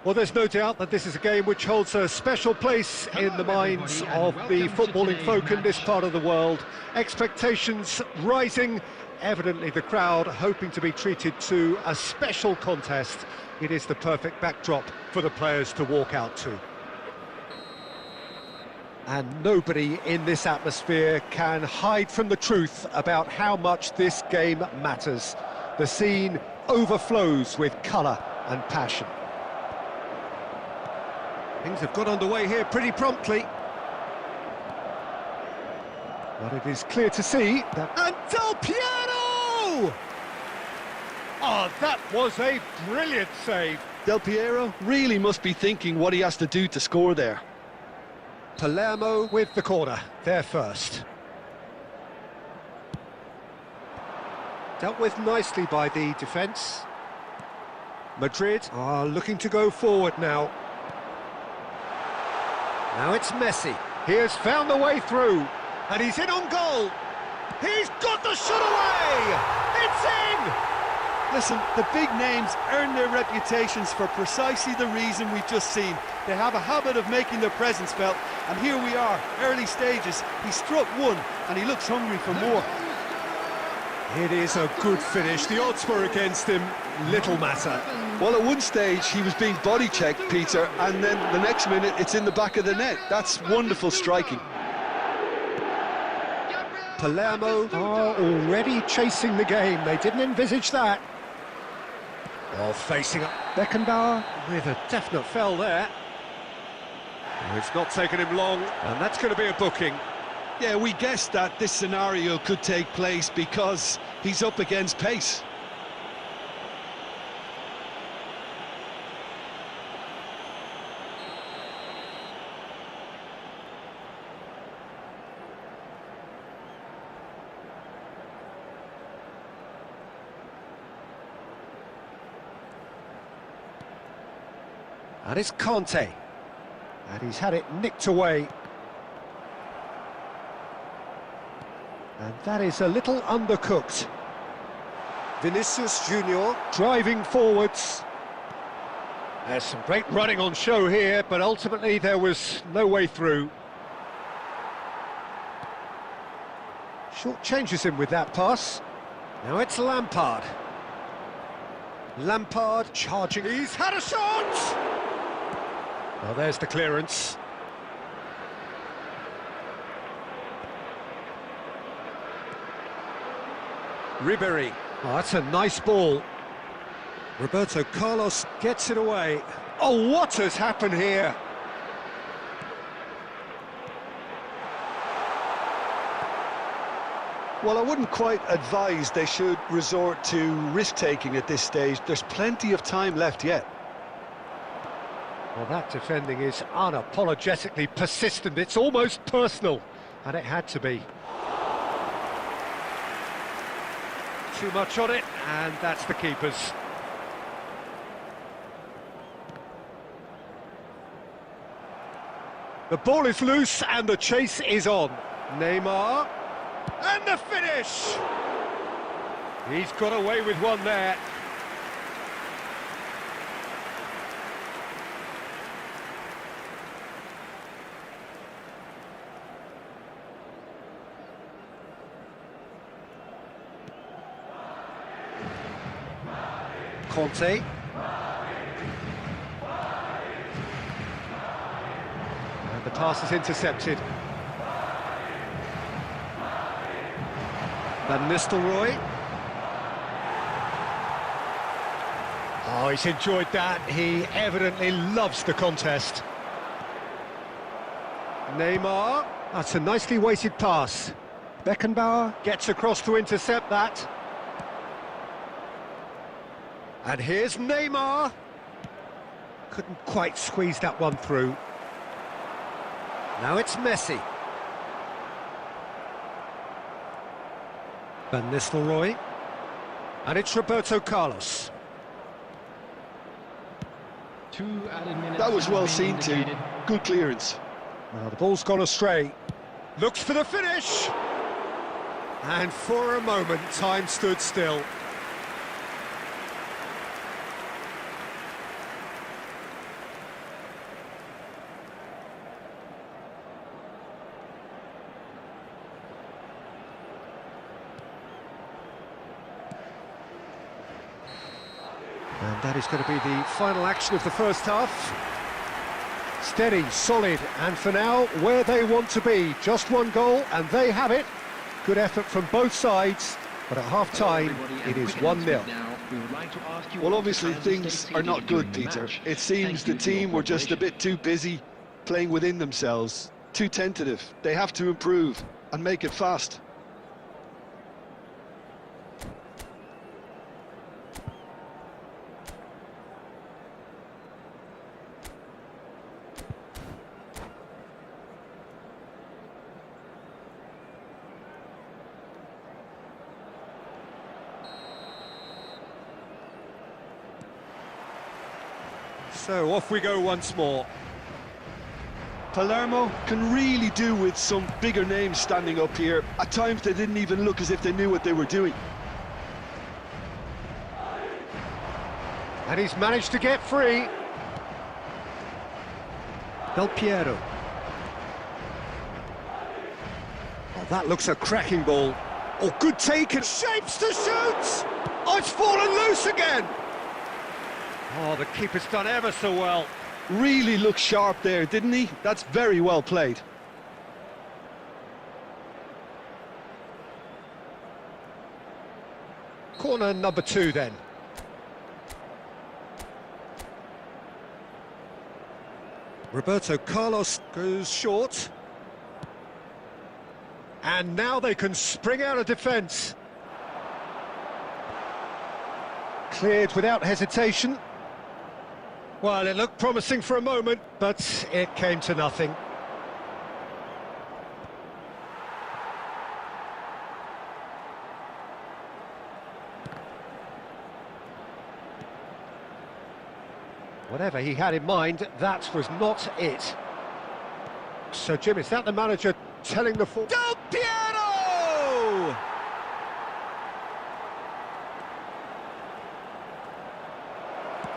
Well, there's no doubt that this is a game which holds a special place in the minds of the footballing folk in this part of the world. Expectations rising, evidently the crowd hoping to be treated to a special contest. It is the perfect backdrop for the players to walk out to. And nobody in this atmosphere can hide from the truth about how much this game matters. The scene overflows with colour and passion. Things have got underway here pretty promptly. But it is clear to see that... And Del Piero! Oh, that was a brilliant save. Del Piero really must be thinking what he has to do to score there. Palermo with the corner, there first. Dealt with nicely by the defence. Madrid are looking to go forward now. Now it's Messi. He has found the way through, and he's in on goal. He's got the shot away! It's in! Listen, the big names earn their reputations for precisely the reason we've just seen. They have a habit of making their presence felt, and here we are, early stages. He struck one, and he looks hungry for more. It is a good finish. The odds were against him. Little matter. Well, at one stage, he was being body-checked, Peter, and then the next minute, it's in the back of the net. That's wonderful striking. Palermo are already chasing the game. They didn't envisage that. Well, facing up Beckenbauer with a definite foul there. It's not taken him long, and that's going to be a booking. Yeah, we guessed that this scenario could take place because he's up against pace. And it's Conte. And he's had it nicked away. And that is a little undercooked. Vinicius Junior driving forwards. There's some great running on show here, but ultimately there was no way through. Short changes him with that pass. Now it's Lampard. Lampard charging. He's had a shot! Well, there's the clearance. Ribéry. Oh, that's a nice ball. Roberto Carlos gets it away. Oh, what has happened here? Well, I wouldn't quite advise they should resort to risk-taking at this stage. There's plenty of time left yet. Well, that defending is unapologetically persistent. It's almost personal, and it had to be. Too much on it, and that's the keeper's. The ball is loose and the chase is on. Neymar, and the finish! He's got away with one there. Conte. And the pass is intercepted. Van Nistelrooy. Oh, he's enjoyed that. He evidently loves the contest. Neymar. That's a nicely weighted pass. Beckenbauer gets across to intercept that. And here's Neymar. Couldn't quite squeeze that one through. Now it's Messi. Van Nistelrooy. And it's Roberto Carlos. That was well seen too. Good clearance. Now the ball's gone astray. Looks for the finish. And for a moment, time stood still. And that is going to be the final action of the first half. Steady, solid, and for now, where they want to be. Just one goal, and they have it. Good effort from both sides, but at half-time, it is 1-0. Well, obviously things are not good, Peter. It seems the team were just a bit too busy playing within themselves, too tentative. They have to improve and make it fast. So off we go once more. Palermo can really do with some bigger names standing up here. At times they didn't even look as if they knew what they were doing. And he's managed to get free. Del Piero. Oh, that looks a cracking ball. Oh, good take and shapes to shoot! Oh, it's fallen loose again! Oh, the keeper's done ever so well. Really looked sharp there, didn't he? That's very well played. Corner number 2 then. Roberto Carlos goes short. And now they can spring out of defence. Cleared without hesitation. Well, it looked promising for a moment, but it came to nothing. Whatever he had in mind, that was not it. So, Jim, is that the manager telling the full... Del Piero!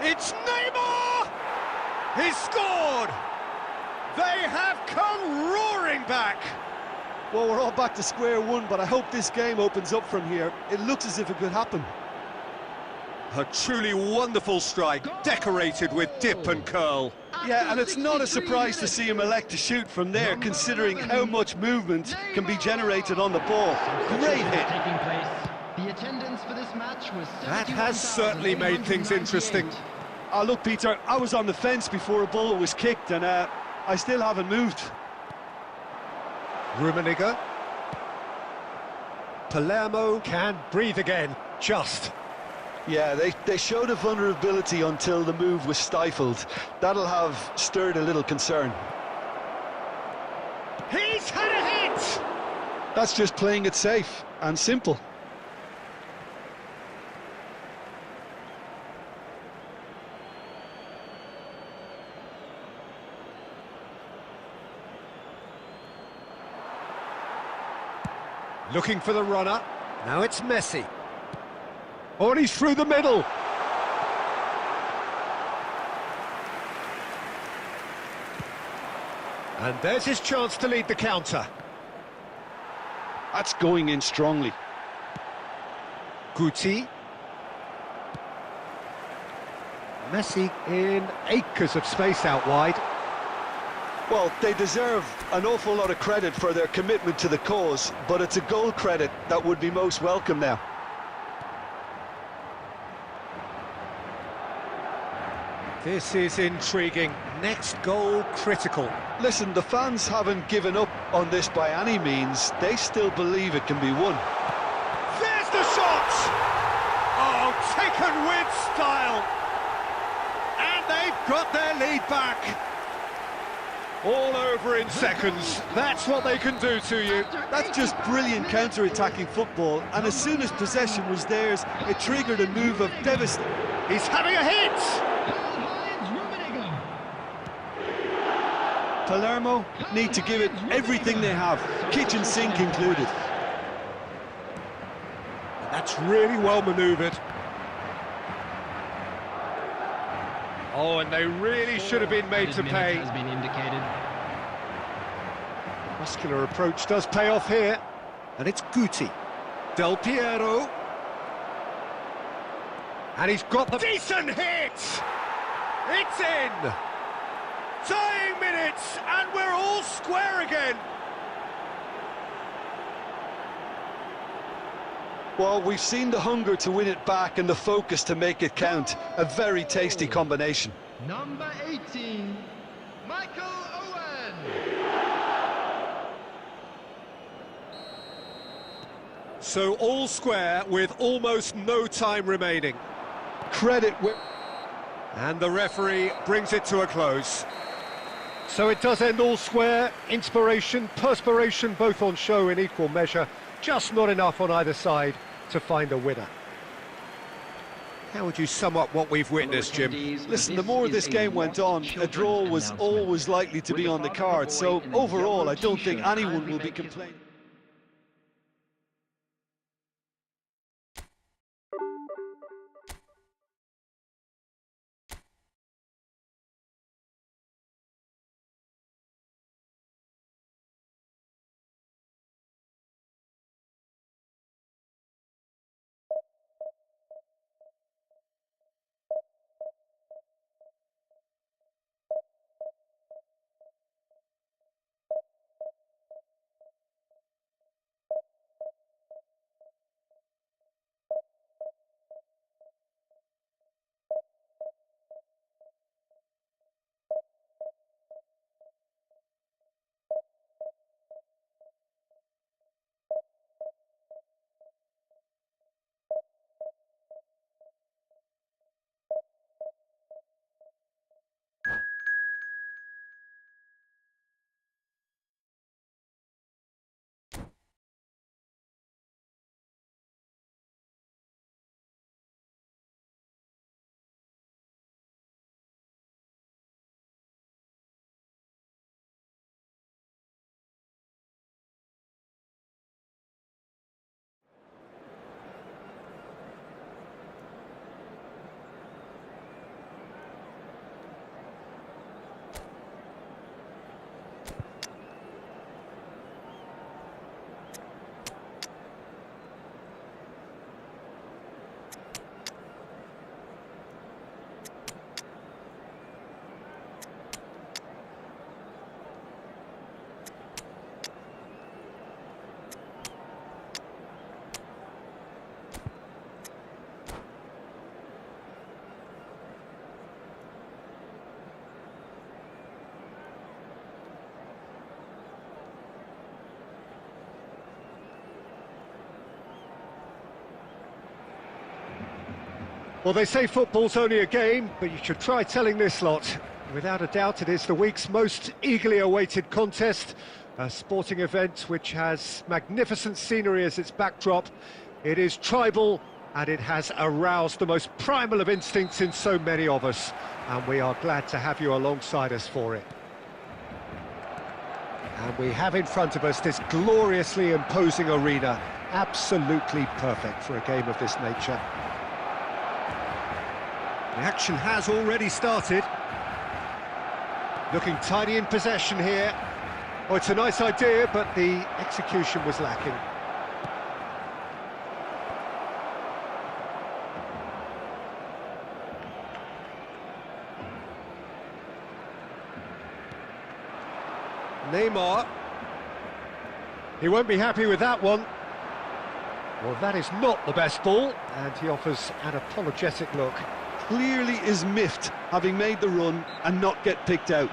It's Neymar! He scored! They have come roaring back! Well, we're all back to square one, but I hope this game opens up from here. It looks as if it could happen. A truly wonderful strike, decorated with dip and curl. Yeah, and it's not a surprise to see him elect to shoot from there, considering how much movement can be generated on the ball. Great hit. That has certainly made things interesting. Look, Peter, I was on the fence before a ball was kicked, and I still haven't moved. Rummenigge. Palermo can breathe again, just. Yeah, they showed a vulnerability until the move was stifled. That'll have stirred a little concern. He's had a hit! That's just playing it safe and simple. Looking for the runner. Now it's Messi. Oh, and he's through the middle. And there's his chance to lead the counter. That's going in strongly. Guti. Messi in acres of space out wide. Well, they deserve an awful lot of credit for their commitment to the cause, but it's a goal credit that would be most welcome now. This is intriguing. Next goal critical. Listen, the fans haven't given up on this by any means. They still believe it can be won. There's the shot! Oh, taken with style! And they've got their lead back. All over in seconds. That's what they can do to you. That's just brilliant counter-attacking football, and as soon as possession was theirs, it triggered a move of devastation. He's having a hit! Palermo need to give it everything they have, kitchen sink included. That's really well manoeuvred. Oh, and they really should have been made to pay. Has been indicated. Muscular approach does pay off here. And it's Guti. Del Piero. And he's got the decent hit! It's in! Tying minutes, and we're all square again. Well, we've seen the hunger to win it back and the focus to make it count. A very tasty combination. Number 18, Michael Owen. So all square with almost no time remaining. Credit where... And the referee brings it to a close. So it does end all square. Inspiration, perspiration, both on show in equal measure. Just not enough on either side to find a winner. How would you sum up what we've witnessed, Jim? Listen, the more this game went on, a draw was always likely to be on the card. So overall, I don't think anyone will be complaining. Well, they say football's only a game, but you should try telling this lot. Without a doubt, it is the week's most eagerly awaited contest, a sporting event which has magnificent scenery as its backdrop. It is tribal, and it has aroused the most primal of instincts in so many of us, and we are glad to have you alongside us for it. And we have in front of us this gloriously imposing arena. Absolutely perfect for a game of this nature. The action has already started. Looking tidy in possession here. Oh, it's a nice idea, but the execution was lacking. Neymar. He won't be happy with that one. Well, that is not the best ball, and he offers an apologetic look. Clearly is miffed, having made the run and not get picked out.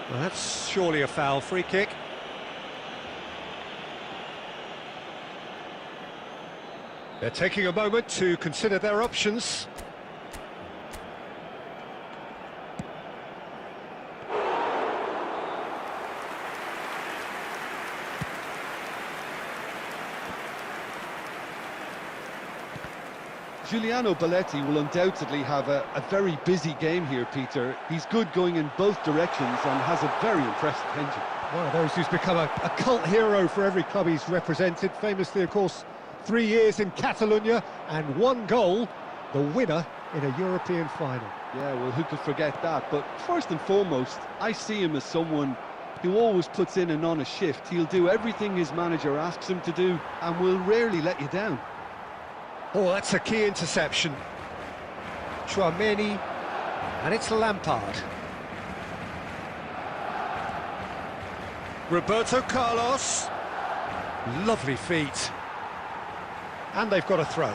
Well, that's surely a foul. Free kick. They're taking a moment to consider their options. Giuliano Belletti will undoubtedly have a very busy game here, Peter. He's good going in both directions and has a very impressive engine. One of those who's become a cult hero for every club he's represented. Famously, of course, 3 years in Catalonia and 1 goal, the winner in a European final. Yeah, well, who could forget that? But first and foremost, I see him as someone who always puts in an honest shift. He'll do everything his manager asks him to do and will rarely let you down. Oh, that's a key interception. Chouameni, and it's Lampard. Roberto Carlos. Lovely feet. And they've got a throw.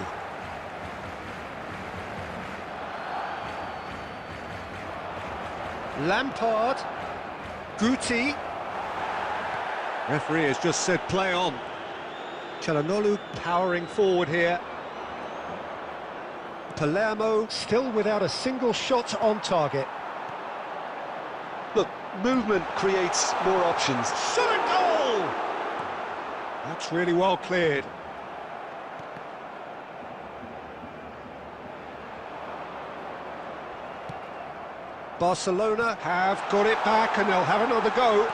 Lampard. Guti. Referee has just said play on. Çalhanoğlu powering forward here. Palermo still without a single shot on target. Look, movement creates more options. Shot and goal! That's really well cleared. Barcelona have got it back and they'll have another go.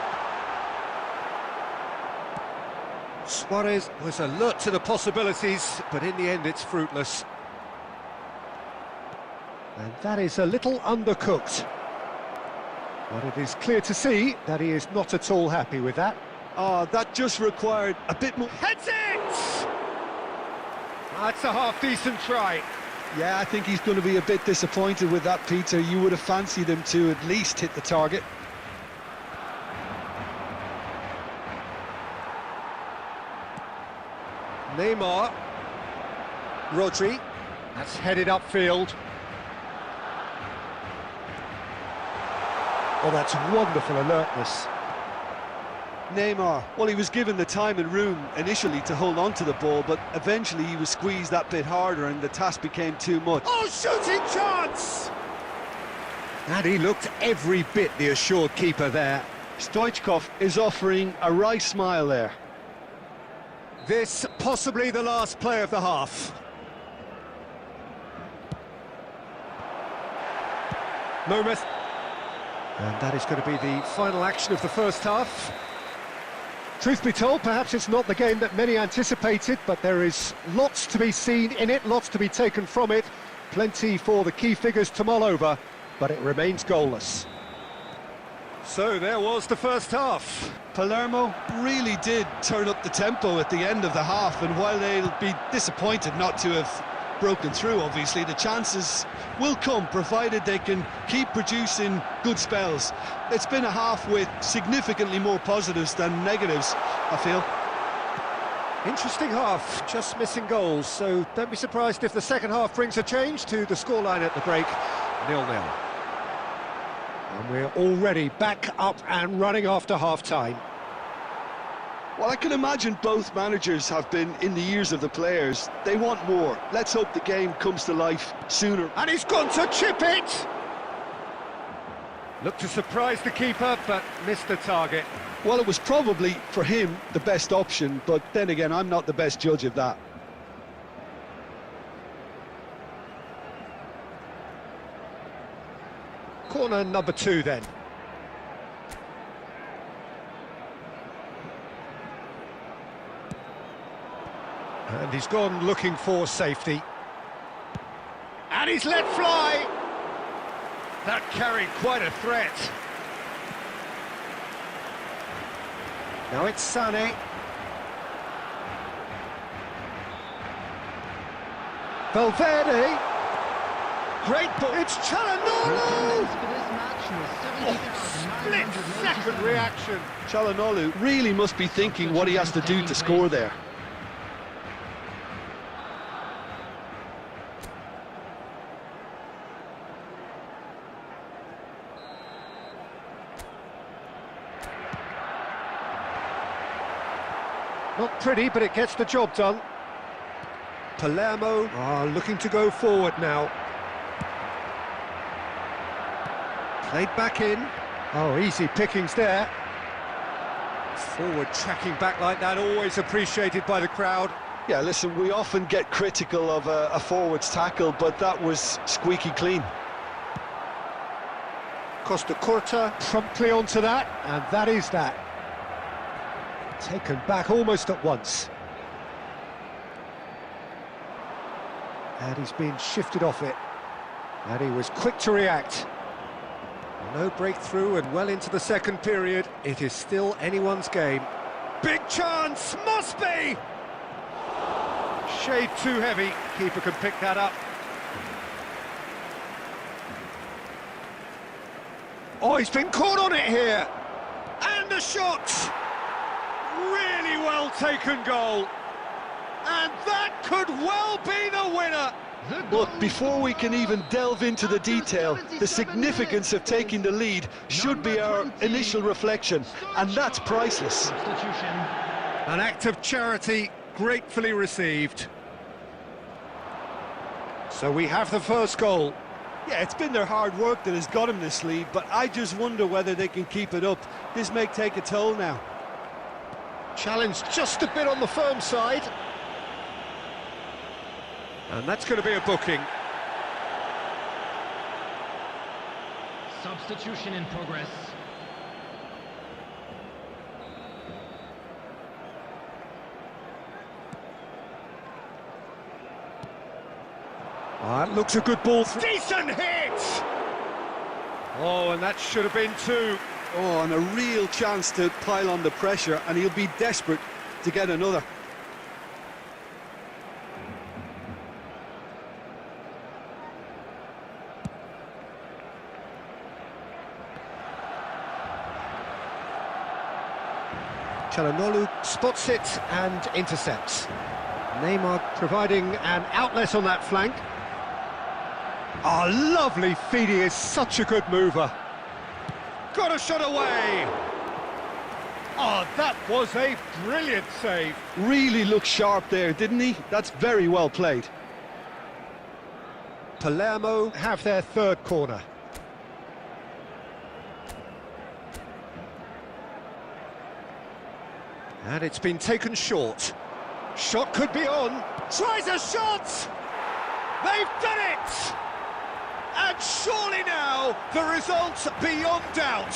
Suarez was alert to the possibilities, but in the end it's fruitless. And that is a little undercooked. But it is clear to see that he is not at all happy with that. That just required a bit more. Heads it! That's a half-decent try. Yeah, I think he's going to be a bit disappointed with that, Peter. You would have fancied him to at least hit the target. Neymar. Rodri. That's headed upfield. Oh, that's wonderful alertness. Neymar, well, he was given the time and room initially to hold on to the ball, but eventually he was squeezed that bit harder and the task became too much. Oh, shooting chance! And he looked every bit the assured keeper there. Stoichkov is offering a wry smile there. This possibly the last play of the half. Moment. And that is going to be the final action of the first half. Truth be told, perhaps it's not the game that many anticipated, but there is lots to be seen in it, lots to be taken from it. Plenty for the key figures to mull over, but it remains goalless. So there was the first half. Palermo really did turn up the tempo at the end of the half, and while they'll be disappointed not to have broken through, obviously, the chances will come, provided they can keep producing good spells. It's been a half with significantly more positives than negatives, I feel. Interesting half, just missing goals, so don't be surprised if the second half brings a change to the scoreline at the break, 0-0. And we're already back up and running after half-time. Well, I can imagine both managers have been in the ears of the players. They want more. Let's hope the game comes to life sooner. And he's gone to chip it! Looked to surprise the keeper, but missed the target. Well, it was probably, for him, the best option, but then again, I'm not the best judge of that. Corner number 2 then. And he's gone looking for safety. And he's let fly! That carried quite a threat. Now it's Sané. Valverde. Great ball. It's Çalhanoğlu! Split-second reaction. Çalhanoğlu really must be thinking what he has to do to score there. Not pretty, but it gets the job done. Palermo are looking to go forward now. Played back in. Oh, easy pickings there. Forward tracking back like that, always appreciated by the crowd. Yeah, listen, we often get critical of a forward's tackle, but that was squeaky clean. Costa Curta promptly onto that, and that is that. Taken back almost at once. And he's been shifted off it. And he was quick to react. No breakthrough and well into the second period. It is still anyone's game. Big chance! Must be! Shade too heavy. Keeper can pick that up. Oh, he's been caught on it here! And the shot! Really well taken goal. And that could well be the winner. Look, before we can even delve into the detail, the significance of taking the lead should be our initial reflection, and that's priceless. An act of charity gratefully received. So we have the first goal. Yeah, it's been their hard work that has got them this lead, but I just wonder whether they can keep it up. This may take a toll now. Challenged just a bit on the firm side. And that's going to be a booking. Substitution in progress. That looks a good ball. Decent hit! Oh, and that should have been two. Oh, and a real chance to pile on the pressure, and he'll be desperate to get another. Çalhanoğlu spots it and intercepts. Neymar providing an outlet on that flank. Oh, lovely feed, he is such a good mover. Got a shot away! Oh, that was a brilliant save. Really looked sharp there, didn't he? That's very well played. Palermo have their third corner. And it's been taken short. Shot could be on. Tries a shot! They've done it! And surely now, the result's beyond doubt.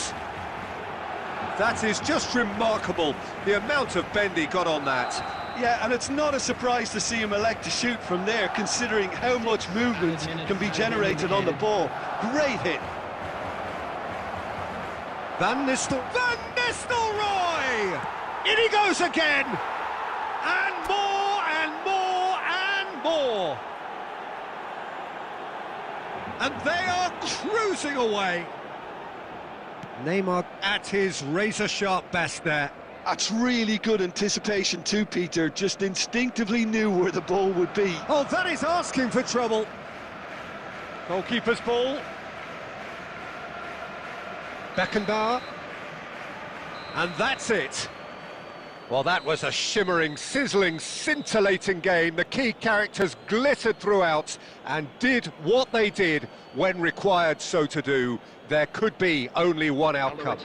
That is just remarkable, the amount of bend he got on that. Yeah, and it's not a surprise to see him elect to shoot from there, considering how much movement can be generated on the ball. Great hit. Van Nistelrooy! In he goes again! And more, and more, and more! And they are cruising away. Neymar at his razor-sharp best there. That's really good anticipation too, Peter. Just instinctively knew where the ball would be. Oh, that is asking for trouble. Goalkeeper's ball. Beckenbauer. And that's it. Well, that was a shimmering, sizzling, scintillating game. The key characters glittered throughout and did what they did when required so to do. There could be only one outcome.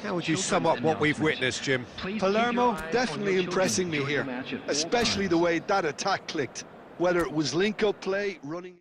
How would you sum up what we've witnessed, Jim? Palermo definitely impressing me here, especially the way that attack clicked. Whether it was link-up play, running...